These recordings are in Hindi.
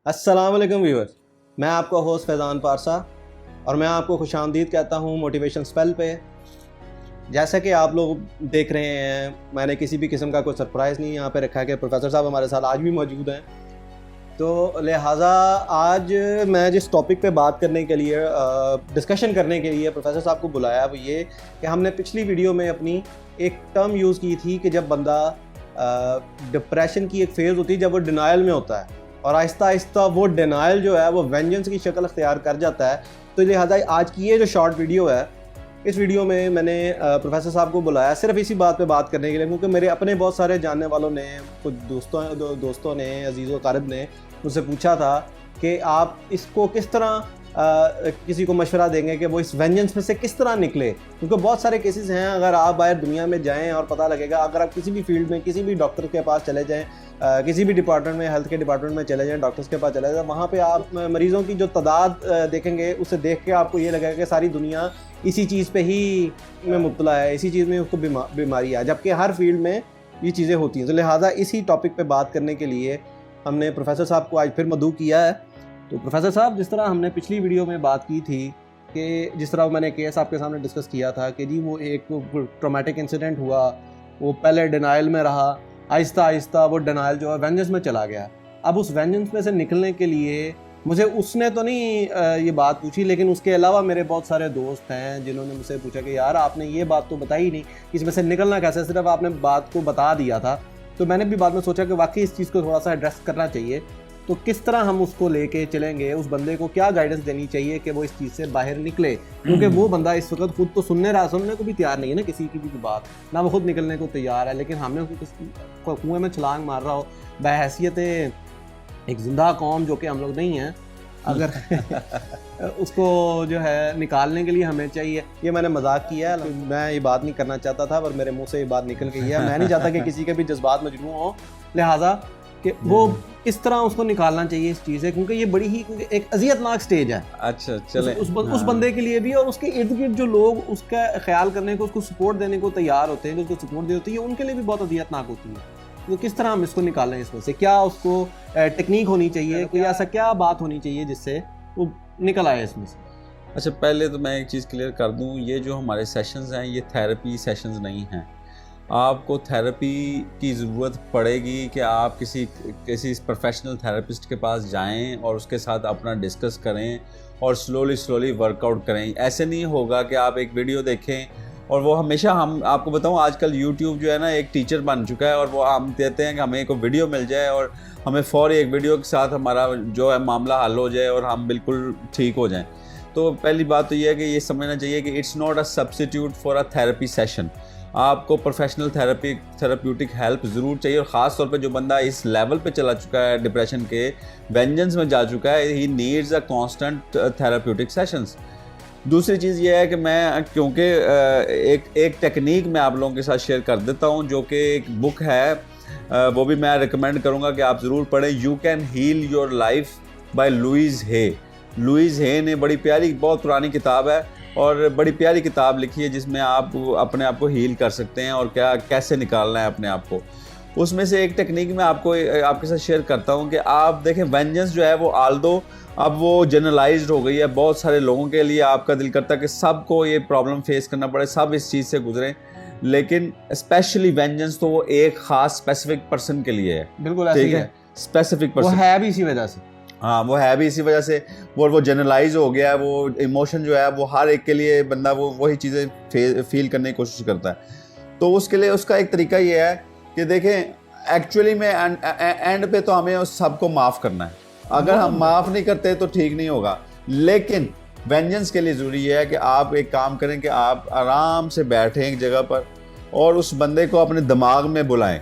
अस्सलाम वालेकुम व्यूअर्स, मैं आपका होस्ट फैज़ान पारसा और मैं आपको खुशामदीद कहता हूँ मोटिवेशन स्पेल पे। जैसा कि आप लोग देख रहे हैं, मैंने किसी भी किस्म का कोई सरप्राइज़ नहीं यहाँ पे रखा है कि प्रोफेसर साहब हमारे साथ आज भी मौजूद हैं। तो लिहाजा आज मैं जिस टॉपिक पे बात करने के लिए डिस्कशन करने के लिए प्रोफेसर साहब को बुलाया वो ये कि हमने पिछली वीडियो में अपनी एक टर्म यूज़ की थी कि जब बंदा डिप्रेशन की एक फ़ेज़ होती है, जब वो डिनाइल में होता है और आहिस्ता आहिस्ता वो डिनाइल जो है वो वेंजेंस की शक्ल अख्तियार कर जाता है। तो लिहाजा आज की ये जो शॉर्ट वीडियो है, इस वीडियो में मैंने प्रोफेसर साहब को बुलाया सिर्फ इसी बात पे बात करने के लिए, क्योंकि मेरे अपने बहुत सारे जानने वालों ने, कुछ दोस्तों ने, अजीज़ कारब ने मुझसे पूछा था कि आप इसको किस तरह किसी को मशवरा देंगे कि वो इस वेंजेंस में से किस तरह निकले, क्योंकि बहुत सारे केसेस हैं। अगर आप बाहर दुनिया में जाएं और पता लगेगा, अगर आप किसी भी फील्ड में किसी भी डॉक्टर के पास चले जाएं, किसी भी डिपार्टमेंट में, हेल्थ के डिपार्टमेंट में चले जाएं, डॉक्टर्स के पास चले जाएं, वहाँ पे आप मरीज़ों की जो तादाद देखेंगे, उसे देख के आपको ये लगेगा कि सारी दुनिया इसी चीज़ पे ही में मुब्तला है, इसी चीज़ में उसको बीमारी है, जबकि हर फील्ड में ये चीज़ें होती हैं। तो लिहाजा इसी टॉपिक पे बात करने के लिए हमने प्रोफेसर साहब को आज फिर मदऊ किया है। तो प्रोफेसर साहब, जिस तरह हमने पिछली वीडियो में बात की थी कि जिस तरह मैंने केस आपके सामने डिस्कस किया था कि जी वो एक ट्रॉमेटिक इंसिडेंट हुआ, वो पहले डिनाइल में रहा, आहिस्ता आहिस्ता वो डिनाइल जो है वेंजेंस में चला गया। अब उस वेंजेंस में से निकलने के लिए मुझे उसने तो नहीं ये बात पूछी, लेकिन उसके अलावा मेरे बहुत सारे दोस्त हैं जिन्होंने मुझसे पूछा कि यार आपने ये बात तो बताई नहीं, इसमें से निकलना कैसे, सिर्फ आपने बात को बता दिया था। तो मैंने भी बाद में सोचा कि वाकई इस चीज़ को थोड़ा सा एड्रेस करना चाहिए। तो किस तरह हम उसको लेके चलेंगे, उस बंदे को क्या गाइडेंस देनी चाहिए कि वो इस चीज़ से बाहर निकले, क्योंकि वो बंदा इस वक्त खुद तो सुनने को भी तैयार नहीं है ना किसी की भी बात, ना वो खुद निकलने को तैयार है, लेकिन हमने उसको कुएं में छलांग मार रहा हो बहैसियत एक जिंदा कौम जो कि हम लोग नहीं हैं, अगर उसको जो है निकालने के लिए हमें चाहिए। ये मैंने मजाक किया है, मैं ये बात नहीं करना चाहता था, पर मेरे मुंह से ये बात निकल गई है। मैं नहीं चाहता कि किसी के भी जज्बात मजनू हो, लिहाजा कि वो इस तरह उसको निकालना चाहिए इस चीज़ से, क्योंकि ये बड़ी ही एक अजियतनाक स्टेज है। अच्छा चले उस बंदे के लिए भी, और उसके इर्द गिर्द जो लोग उसका ख्याल करने को, उसको सपोर्ट देने को तैयार होते हैं, उसको सपोर्ट दे होती है, उनके लिए भी बहुत अजियतनाक होती है। तो किस तरह हम इसको निकालें इसमें से, क्या उसको टेक्निक होनी चाहिए, कोई ऐसा क्या बात होनी चाहिए जिससे वो निकल आए इसमें से? अच्छा, पहले तो मैं एक चीज़ क्लियर कर दूं, ये जो हमारे सेशंस हैं ये थेरेपी सेशंस नहीं हैं। आपको थेरेपी की ज़रूरत पड़ेगी कि आप किसी प्रोफेशनल थेरेपिस्ट के पास जाएं और उसके साथ अपना डिस्कस करें और स्लोली वर्कआउट करें। ऐसे नहीं होगा कि आप एक वीडियो देखें और वो हमेशा, हम आपको बताऊं, आजकल YouTube जो है ना एक टीचर बन चुका है और वो हम कहते हैं कि हमें एक वीडियो मिल जाए और हमें फ़ौरी एक वीडियो के साथ हमारा जो है मामला हल हो जाए और हम बिल्कुल ठीक हो जाएं। तो पहली बात तो ये है कि ये समझना चाहिए कि it's not a substitute for a therapy session. आपको प्रोफेशनल थेरेप्यूटिक हेल्प ज़रूर चाहिए, और ख़ास तौर पे जो बंदा इस लेवल पे चला चुका है, डिप्रेशन के वेंजेंस में जा चुका है, he needs a constant therapeutic sessions. दूसरी चीज़ ये है कि मैं, क्योंकि एक टेक्निक मैं आप लोगों के साथ शेयर कर देता हूँ जो कि एक बुक है, वो भी मैं रिकमेंड करूँगा कि आप ज़रूर पढ़ें। You can heal your life by Louise Hay. Louise Hay ने बड़ी प्यारी, बहुत पुरानी किताब है और बड़ी प्यारी किताब लिखी है जिसमें आप अपने आप को हील कर सकते हैं और कैसे निकालना है अपने आप को। उसमें से एक टेक्निक मैं आपके साथ शेयर करता हूँ कि आप देखें, वेंजेंस जो है वो आल्दो अब वो जनरलाइज्ड हो गई है बहुत सारे लोगों के लिए। आपका दिल करता है कि सबको ये प्रॉब्लम फेस करना पड़े, सब इस चीज़ से गुजरें, लेकिन स्पेशली वेंजेंस तो वो एक ख़ास स्पेसिफिक पर्सन के लिए है। बिल्कुल ऐसे ही है, स्पेसिफिक पर्सन, वो है भी इसी वजह से। हाँ, वो है भी इसी वजह से, वो जनरलाइज हो गया है। वो इमोशन जो है वो हर एक के लिए, बंदा वो वही चीज़ें फील करने की कोशिश करता है। तो उसके लिए उसका एक तरीका ये है कि देखें, एक्चुअली में एंड पे तो हमें उस सबको माफ़ करना है। अगर हम माफ़ नहीं करते तो ठीक नहीं होगा, लेकिन वेंजेंस के लिए ज़रूरी है कि आप एक काम करें कि आप आराम से बैठें एक जगह पर और उस बंदे को अपने दिमाग में बुलाएं।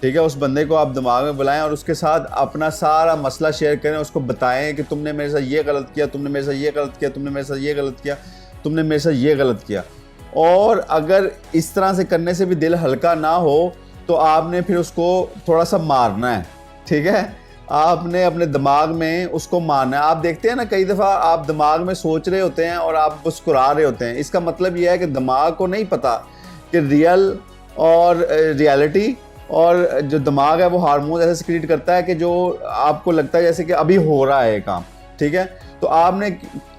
ठीक है, उस बंदे को आप दिमाग में बुलाएं और उसके साथ अपना सारा मसला शेयर करें। उसको बताएं कि तुमने मेरे साथ ये गलत किया, तुमने मेरे साथ ये गलत किया, तुमने मेरे साथ ये गलत किया, तुमने मेरे साथ ये गलत किया। और अगर इस तरह से करने से भी दिल हल्का ना हो तो आपने फिर उसको थोड़ा सा मारना है। ठीक है, आपने अपने दिमाग में उसको मारना है। आप देखते हैं ना, कई दफ़ा आप दिमाग में सोच रहे होते हैं और आप मुस्कुरा रहे होते हैं। इसका मतलब यह है कि दिमाग को नहीं पता कि रियल और रियलिटी और जो दिमाग है वो हार्मोन ऐसे सिक्रीट करता है कि जो आपको लगता है जैसे कि अभी हो रहा है काम, ठीक है। तो आपने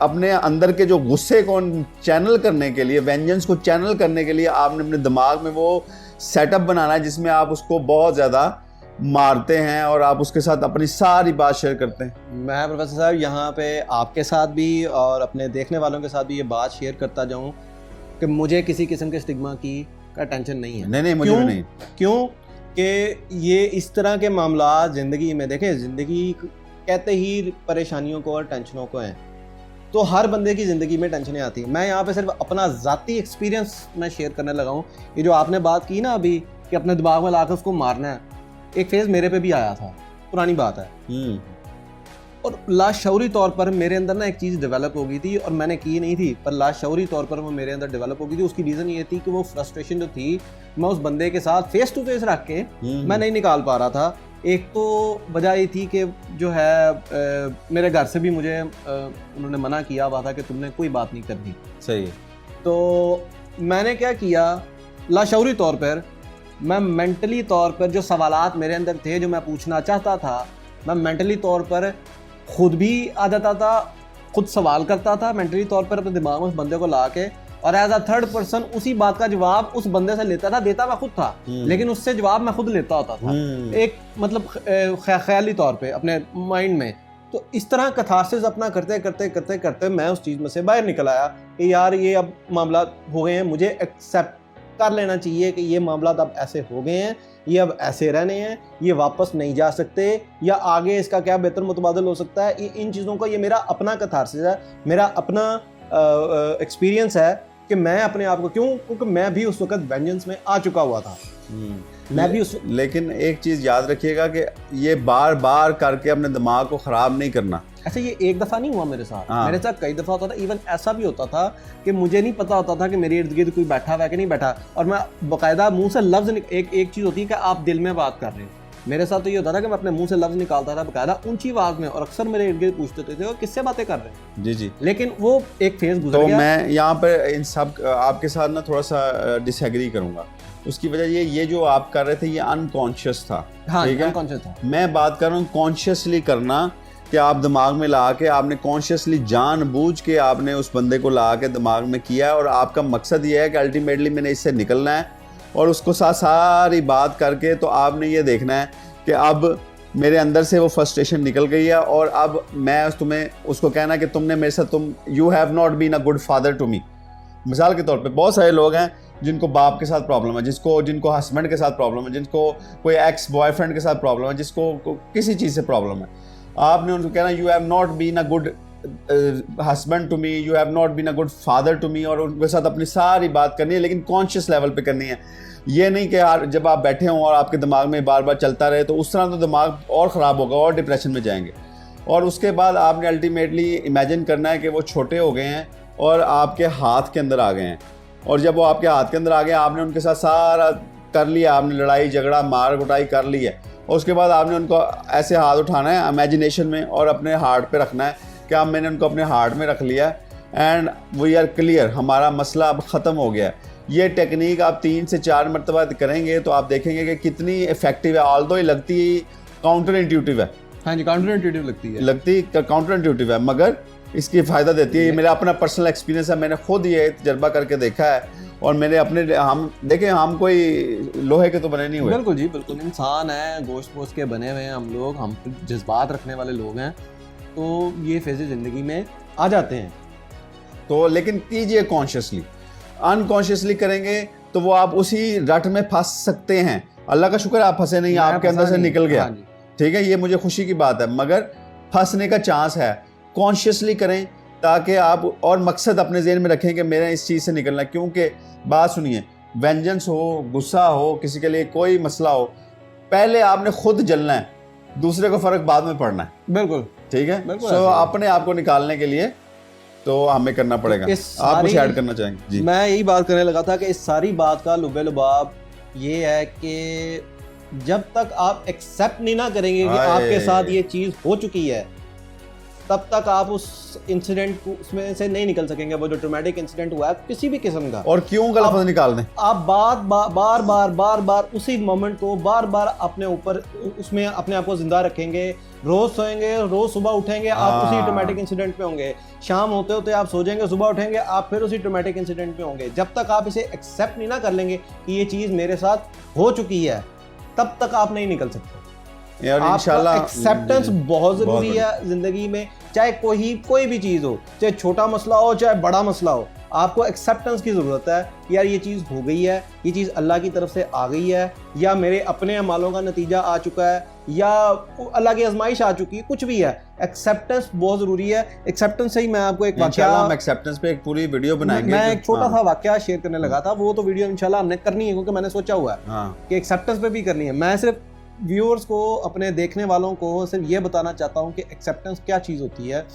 अपने अंदर के जो गुस्से को चैनल करने के लिए, वेंजेंस को चैनल करने के लिए आपने अपने दिमाग में वो सेटअप बनाना है जिसमें आप उसको बहुत ज़्यादा मारते हैं और आप उसके साथ अपनी सारी बात शेयर करते हैं। मैं प्रोफेसर साहब यहाँ पे आपके साथ भी और अपने देखने वालों के साथ भी ये बात शेयर करता जाऊँ कि मुझे किसी किस्म के स्टिग्मा का टेंशन नहीं है। नहीं मुझे भी नहीं। क्यों कि ये इस तरह के मामला ज़िंदगी में, देखें ज़िंदगी कहते ही परेशानियों को और टेंशनों को हैं, तो हर बंदे की ज़िंदगी में टेंशनें आती हैं। मैं यहाँ पे सिर्फ अपना ज़ाती एक्सपीरियंस मैं शेयर करने लगा हूँ। ये जो आपने बात की ना अभी कि अपने दिमाग में लाकर उसको मारना है, एक फेज़ मेरे पे भी आया था, पुरानी बात है। और लाशऊरी तौर पर मेरे अंदर ना एक चीज़ डेवलप हो गई थी और मैंने की नहीं थी, पर लाशऊरी तौर पर वो मेरे अंदर डेवलप हो गई थी। उसकी रीज़न ये थी कि वो फ्रस्ट्रेशन जो थी मैं उस बंदे के साथ फेस टू फेस रख के मैं नहीं निकाल पा रहा था। एक तो वजह ये थी कि जो है मेरे घर से भी मुझे उन्होंने मना किया हुआ था कि तुमने कोई बात नहीं करनी। सही। तो मैंने क्या किया, लाशऊरी तौर पर मैं मेंटली तौर पर जो सवालात मेरे अंदर थे जो मैं पूछना चाहता था, मैं मेंटली तौर पर खुद भी आ जाता था, खुद सवाल करता था मेंटली तौर पर अपने दिमाग में उस बंदे को ला के, और एज अ थर्ड पर्सन उसी बात का जवाब उस बंदे से लेता था। देता मैं खुद था लेकिन उससे जवाब मैं खुद लेता होता था, एक मतलब ख्याली तौर पे अपने माइंड में। तो इस तरह कथारसिस अपना करते करते करते करते मैं उस चीज़ में से बाहर निकल आया कि यार ये अब मामला हो गए हैं, मुझे एक्सेप्ट कर लेना चाहिए कि ये मामला अब ऐसे हो गए हैं, ये अब ऐसे रहने हैं, ये वापस नहीं जा सकते, या आगे इसका क्या बेहतर मुतबादल हो सकता है। इन चीज़ों का ये मेरा अपना कथारसिस है, मेरा अपना एक्सपीरियंस है कि मैं अपने आप को क्योंकि मैं भी उस वक्त वेंजेंस में आ चुका हुआ था। मैं भी लेकिन एक चीज़ याद रखिएगा कि ये बार बार करके अपने दिमाग को ख़राब नहीं करना। ऐसे ये एक दफ़ा नहीं हुआ मेरे साथ, मेरे साथ कई दफ़ा होता था। इवन ऐसा भी होता था कि मुझे नहीं पता होता था कि मेरे इर्द गिर्द कोई बैठा हुआ है कि नहीं बैठा, और मैं बाकायदा मुंह से लफ्ज़ एक चीज़ होती है कि आप दिल में बात कर रहे हैं, मेरे साथ तो ये होता था कि मैं अपने मुंह से लफ्ज़ निकालता था बाकायदा ऊंची आवाज़ में, और अक्सर मेरे इर्द गिर्द पूछते थे वो किससे बातें कर रहे हैं। जी जी। लेकिन वो एक फेज़ गुजर गया। तो मैं यहाँ पर इन सब आपके साथ ना थोड़ा सा डिसएग्री करूँगा। उसकी वजह ये जो आप कर रहे थे ये अनकॉन्शियस था। हाँ, ठीक है, अनकॉन्शियस था। मैं बात कर रहा हूँ कॉन्शियसली करना, कि आप दिमाग में ला के आपने कॉन्शियसली जानबूझ के आपने उस बंदे को ला के दिमाग में किया, और आपका मकसद ये है कि अल्टीमेटली मैंने इससे निकलना है, और उसको साथ सारी बात करके तो आपने ये देखना है कि अब मेरे अंदर से वो फ्रस्ट्रेशन निकल गई है, और अब मैं तुम्हें उसको कहना कि तुमने मेरे साथ you have not been a good father to me. मिसाल के तौर पे बहुत सारे लोग हैं जिनको बाप के साथ प्रॉब्लम है, जिनको हस्बैंड के साथ प्रॉब्लम है, जिनको कोई एक्स बॉयफ्रेंड के साथ प्रॉब्लम है, जिसको किसी चीज़ से प्रॉब्लम है। आपने उनको कहना you have not been a good husband to me, you have not been a good father to me, और उनके साथ अपनी सारी बात करनी है, लेकिन कॉन्शियस लेवल पे करनी है। ये नहीं कि यार जब आप बैठे हों और आपके दिमाग में बार बार चलता रहे, तो उस तरह तो दिमाग और ख़राब होगा और डिप्रेशन में जाएंगे। और उसके बाद आपने अल्टीमेटली इमेजिन करना है कि वो छोटे हो गए हैं और आपके हाथ के अंदर आ गए हैं, और जब वो आपके हाथ के अंदर आ गए आपने उनके साथ सारा कर लिया, आपने लड़ाई झगड़ा मार कुटाई कर ली है, और उसके बाद आपने उनको ऐसे हाथ उठाना है इमेजिनेशन में और अपने हार्ट पे रखना है कि अब मैंने उनको अपने हार्ट में रख लिया एंड वी आर क्लियर, हमारा मसला अब ख़त्म हो गया। ये टेक्निक आप 3 से 4 मरतबा करेंगे तो आप देखेंगे कि कितनी इफेक्टिव है। ऑल्दो ये लगती काउंटर इंट्यूटिव है। हाँ जी, काउंटर इंट्यूटिव लगती काउंटर इंट्यूटिव है, मगर इसकी फ़ायदा देती है। ये मेरा अपना पर्सनल एक्सपीरियंस है, मैंने खुद ये तजर्बा करके देखा है, और मैंने अपने हम देखें हम कोई लोहे के तो बने नहीं हुए। बिल्कुल जी, बिल्कुल इंसान है, गोश्त पोस्ट के बने हुए हैं हम लोग, हम जज्बात रखने वाले लोग हैं, तो ये फेज़ ज़िंदगी में आ जाते हैं। तो लेकिन कीजिए कॉन्शियसली, अनकॉन्शियसली करेंगे तो वो आप उसी रट में फंस सकते हैं। अल्लाह का शुक्र आप फंसे नहीं, आपके अंदर से निकल गया, ठीक है, ये मुझे खुशी की बात है, मगर फंसने का चांस है। कॉन्शियसली करें ताकि आप और मकसद अपने ज़हन में रखें कि मेरा इस चीज़ से निकलना है। क्योंकि बात सुनिए, वेंजेंस हो, गुस्सा हो, किसी के लिए कोई मसला हो, पहले आपने खुद जलना है, दूसरे को फ़र्क बाद में पड़ना है। बिल्कुल ठीक है। सो अपने आप को निकालने के लिए तो हमें करना पड़ेगा। आप कुछ ऐड करना चाहेंगे? जी, मैं यही बात करने लगा था कि इस सारी बात का लुबे लुबाब ये है कि जब तक आप एक्सेप्ट नहीं ना करेंगे कि आपके साथ ये चीज़ हो चुकी है, तब तक आप उस इंसिडेंट उसमें से नहीं निकल सकेंगे। वो जो ट्रॉमेटिक इंसिडेंट हुआ है किसी भी किस्म का, और क्यों का लफ्ज़ निकाल दें, आप बार बार उसी मोमेंट को बार बार अपने ऊपर उसमें अपने आप को जिंदा रखेंगे। रोज सोएंगे, रोज सुबह उठेंगे, आप उसी ट्रॉमेटिक इंसिडेंट पे होंगे। शाम होते होते आप सो जाएंगे, सुबह उठेंगे, आप फिर उसी ट्रॉमेटिक इंसिडेंट पे होंगे। जब तक आप इसे एक्सेप्ट नहीं ना कर लेंगे कि ये चीज़ मेरे साथ हो चुकी है, तब तक आप नहीं निकल सकते। यार इंशाल्लाह एक्सेप्टेंस बहुत जरूरी है जिंदगी में, चाहे कोई भी चीज़ हो, चाहे छोटा मसला हो चाहे बड़ा मसला हो, आपको एक्सेप्टेंस की ज़रूरत है। यार ये चीज़ हो गई है, ये चीज़ अल्लाह की तरफ से आ गई है, या मेरे अपने अमालों का नतीजा आ चुका है, या अल्लाह की आजमाइश आ चुकी है, कुछ भी है, एक्सेप्टेंस बहुत ज़रूरी है। एक्सेप्टेंस से ही मैं आपको एक वाकया, हम एक्सेप्टेंस पे एक पूरी वीडियो बनाएंगे। मैं एक छोटा सा वाकया शेयर करने लगा था, वो तो वीडियो इंशाल्लाह हमने करनी है, क्योंकि मैंने सोचा हुआ है कि एक्सेप्टेंस पे भी करनी है। मैं सिर्फ व्यूअर्स को, अपने देखने वालों को सिर्फ ये बताना चाहता हूँ कि एक्सेप्टेंस क्या चीज़ होती है।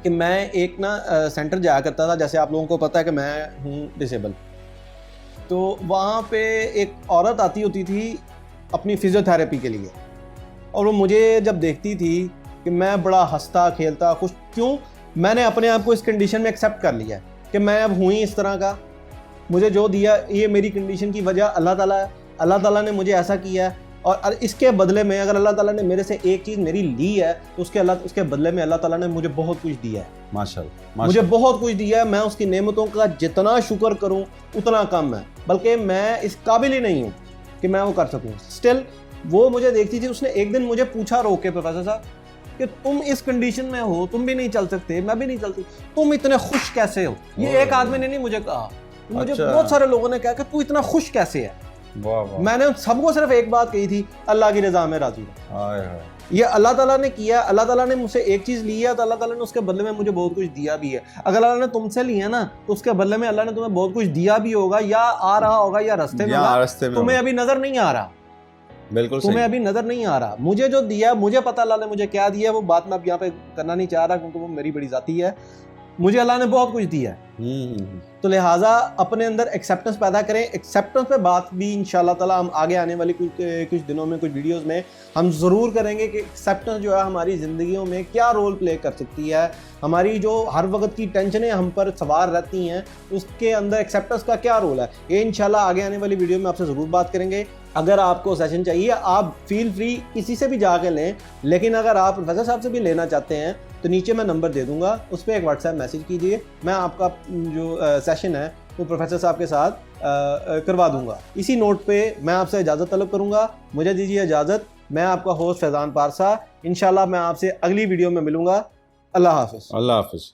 कि मैं एक ना सेंटर जाया करता था, जैसे आप लोगों को पता है कि मैं हूँ डिसेबल, तो वहाँ पे एक औरत आती होती थी अपनी फिजियोथेरेपी के लिए, और वो मुझे जब देखती थी कि मैं बड़ा हंसता खेलता खुश, क्यों, मैंने अपने आप को इस कंडीशन में एक्सेप्ट कर लिया कि मैं अब हूँ ही इस तरह का, मुझे जो दिया ये मेरी कंडीशन की वजह अल्लाह ताला है, अल्लाह ताला ने मुझे ऐसा किया है, और इसके बदले में अगर अल्लाह ताला ने मेरे से एक चीज़ मेरी ली है तो उसके बदले में अल्लाह ताला ने मुझे बहुत कुछ दिया है। माशाल्लाह मुझे बहुत कुछ दिया है, मैं उसकी नेमतों का जितना शुक्र करूं उतना कम है, बल्कि मैं इस काबिल ही नहीं हूं कि मैं वो कर सकूं। स्टिल वो मुझे देखती थी, उसने एक दिन मुझे पूछा रोक के, प्रोफेसर साहब कि तुम इस कंडीशन में हो, तुम भी नहीं चल सकते, मैं भी नहीं चलती, तुम इतने खुश कैसे हो? ये एक आदमी ने नहीं मुझे कहा, मुझे बहुत सारे लोगों ने कहा कि तू इतना खुश कैसे है। मैंने सबको सिर्फ एक बात कही थी, अल्लाह की रजा में राजी रहो। ये अल्लाह ताला ने किया, अल्लाह ताला ने मुझसे एक चीज़ ली है तो अल्लाह ताला ने उसके बदले में मुझे बहुत कुछ दिया भी है। अगर अल्लाह ने तुमसे लिया ना तो उसके बदले में अल्लाह ने तुम्हें बहुत कुछ दिया भी होगा, या आ रहा होगा, या रास्ते में तुम्हें अभी नजर नहीं आ रहा। बिल्कुल तुम्हें अभी नजर नहीं आ रहा। मुझे जो दिया, मुझे पता अल्लाह ने मुझे क्या दिया, वो बात मैं अब यहाँ पे करना नहीं चाह रहा क्योंकि वो मेरी बड़ी जाती है। मुझे अल्लाह ने बहुत कुछ दिया है, तो लिहाजा अपने अंदर एक्सेप्टेंस पैदा करें। एक्सेप्टेंस पे बात भी इंशाल्लाह ताला हम आगे आने वाली कुछ दिनों में, कुछ वीडियोस में हम ज़रूर करेंगे कि एक्सेप्टेंस जो है हमारी ज़िंदगियों में क्या रोल प्ले कर सकती है। हमारी जो हर वक्त की टेंशनें हम पर सवार रहती हैं, उसके अंदर एक्सेप्टेंस का क्या रोल है, ये इंशाल्लाह आगे आने वाली वीडियो में आपसे ज़रूर बात करेंगे। अगर आपको सेशन चाहिए आप फील फ्री किसी से भी जाके लें, लेकिन अगर आप प्रोफेसर साहब से भी लेना चाहते हैं तो नीचे मैं नंबर दे दूंगा, उस पर एक व्हाट्सएप मैसेज कीजिए, मैं आपका जो सेशन है वो प्रोफेसर साहब के साथ करवा दूंगा। इसी नोट पे मैं आपसे इजाज़त तलब करूंगा, मुझे दीजिए इजाज़त। मैं आपका होस्ट फैज़ान पारसा, इंशाल्लाह मैं आपसे अगली वीडियो में मिलूंगा। अल्लाह हाफ़िज़। अल्लाह हाफ़िज़।